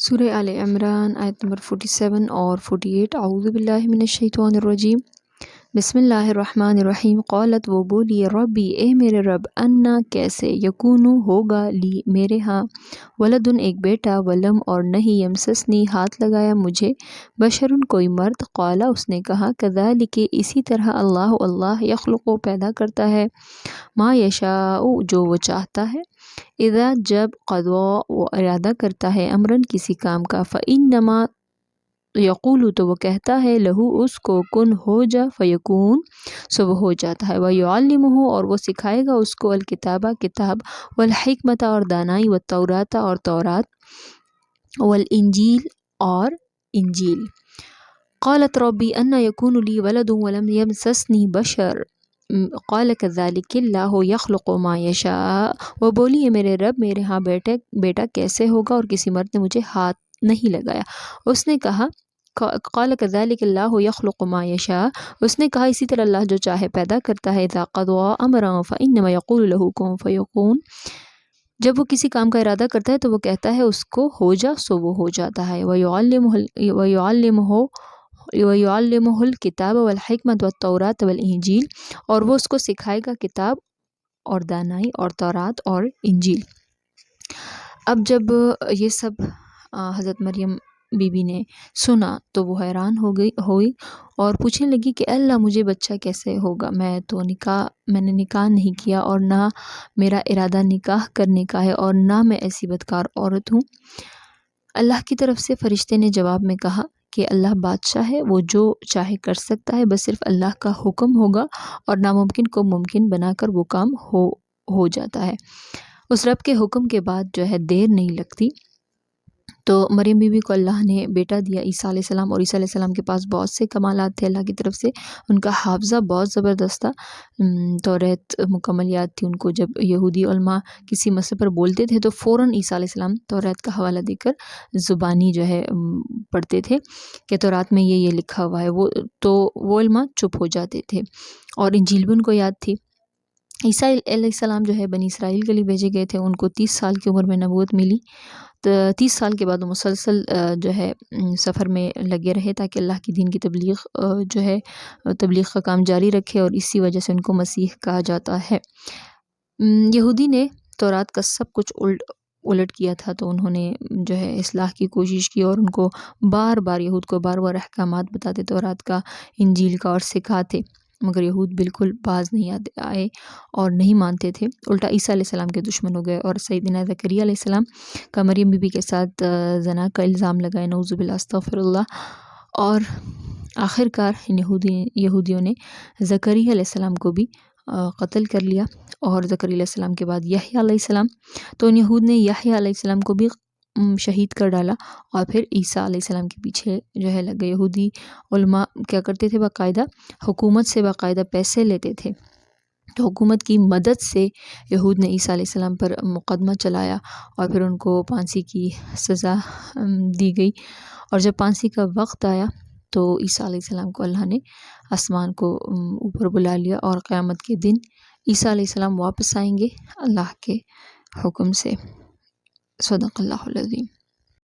سورہ آل عمران آیت نمبر 47 اور 48۔ اعوذ باللہ من الشیطان الرجیم، بسم اللہ الرحمن الرحیم۔ قالت، وہ بولی، ربی اے میرے رب، انا کیسے، یکونو ہوگا، لی میرے ہاں، ولدن ایک بیٹا، ولم اور نہیں، یمسسنی ہاتھ لگایا مجھے، بشرن کوئی مرد، قالا اس نے کہا، کذالک اسی طرح، اللہ یخلق پیدا کرتا ہے، ما یشاء جو وہ چاہتا ہے، اذا جب قضا وہ ارادہ کرتا ہے، امرن کسی کام کا، فانما یقول تو وہ کہتا ہے، لہو اس کو، کن ہو جا، فیکون سو وہ ہو جاتا ہے، ویعلمہ اور وہ سکھائے گا اس کو، الکتابہ کتاب، والحکمت اور دانائی، والتورات اور تورات، والانجیل اور انجیل۔ قالت ربی انا یکون لی ولد ولم یمسسنی بشر قال کذالک اللہ یخلق ما یشاء، وہ بولی، میرے رب، میرے ہاں بیٹا کیسے ہوگا اور کسی مرد نے مجھے ہاتھ نہیں لگایا۔ اس نے کہا، قال کذالک اللہ یخلق ما یشاء، اس نے کہا اسی طرح اللہ جو چاہے پیدا کرتا ہے، اذا قضى امرا فانما یقول له کن فیکون، جب وہ کسی کام کا ارادہ کرتا ہے تو وہ کہتا ہے اس کو ہو جا، سو وہ ہو جاتا ہے، وَيُعَلِّمُهُ الْكِتَابَ وَالْحِکْمَةَ وَالتَّوْرَاةَ وَالْإِنجِیلَ، اور وہ اس کو سکھائے گا کتاب اور دانائی اور تورات اور انجیل۔ اب جب یہ سب حضرت مریم بی بی نے سنا تو وہ حیران ہوئی اور پوچھنے لگی کہ اللہ مجھے بچہ کیسے ہوگا، میں نے نکاح نہیں کیا اور نہ میرا ارادہ نکاح کرنے کا ہے اور نہ میں ایسی بدکار عورت ہوں۔ اللہ کی طرف سے فرشتے نے جواب میں کہا کہ اللہ بادشاہ ہے، وہ جو چاہے کر سکتا ہے، بس صرف اللہ کا حکم ہوگا اور ناممکن کو ممکن بنا کر وہ کام ہو جاتا ہے۔ اس رب کے حکم کے بعد جو ہے دیر نہیں لگتی۔ تو مریم بی بی کو اللہ نے بیٹا دیا، عیسیٰ علیہ السلام، اور عیسیٰ علیہ السلام کے پاس بہت سے کمالات تھے اللہ کی طرف سے، ان کا حافظہ بہت زبردست تھا، توریت مکمل یاد تھی ان کو۔ جب یہودی علماء کسی مسئلے پر بولتے تھے تو فوراً عیسیٰ علیہ السلام توریت کا حوالہ دے کر زبانی جو ہے پڑھتے تھے کہ تورات میں یہ لکھا ہوا ہے، وہ علماء چپ ہو جاتے تھے، اور انجیل بھی ان کو یاد تھی۔ عیسیٰ علیہ السلام جو ہے بنی اسرائیل کے لیے بھیجے گئے تھے، ان کو 30 سال کی عمر میں نبوت ملی، تو 30 سال کے بعد وہ مسلسل جو ہے سفر میں لگے رہے تاکہ اللہ کی دین کی تبلیغ کا کام جاری رکھے، اور اسی وجہ سے ان کو مسیح کہا جاتا ہے۔ یہودی نے تورات کا سب کچھ الٹ کیا تھا، تو انہوں نے جو ہے اصلاح کی کوشش کی اور ان کو یہود کو بار بار احکامات بتاتے تورات کا، انجیل کا، اور سکھاتے، مگر یہود بالکل باز نہیں آئے اور نہیں مانتے تھے، الٹا عیسیٰ علیہ السلام کے دشمن ہو گئے، اور سیدنا زکریا علیہ السلام کا مریم بی بی کے ساتھ زنا کا الزام لگائے، نعوذ باللہ، استغفر اللہ، اور آخر کار یہودیوں نے زکریا علیہ السلام کو بھی قتل کر لیا، اور زکریا علیہ السلام کے بعد یحییٰ علیہ السلام، تو ان یہود نے یحییٰ علیہ السلام کو بھی شہید کر ڈالا، اور پھر عیسیٰ علیہ السلام کے پیچھے جو ہے لگے۔ یہودی علماء کیا کرتے تھے، باقاعدہ حکومت سے باقاعدہ پیسے لیتے تھے، تو حکومت کی مدد سے یہود نے عیسیٰ علیہ السلام پر مقدمہ چلایا، اور پھر ان کو پھانسی کی سزا دی گئی، اور جب پھانسی کا وقت آیا تو عیسیٰ علیہ السلام کو اللہ نے آسمان کو اوپر بلا لیا، اور قیامت کے دن عیسیٰ علیہ السلام واپس آئیں گے اللہ کے حکم سے۔ صدق اللہ العظیم۔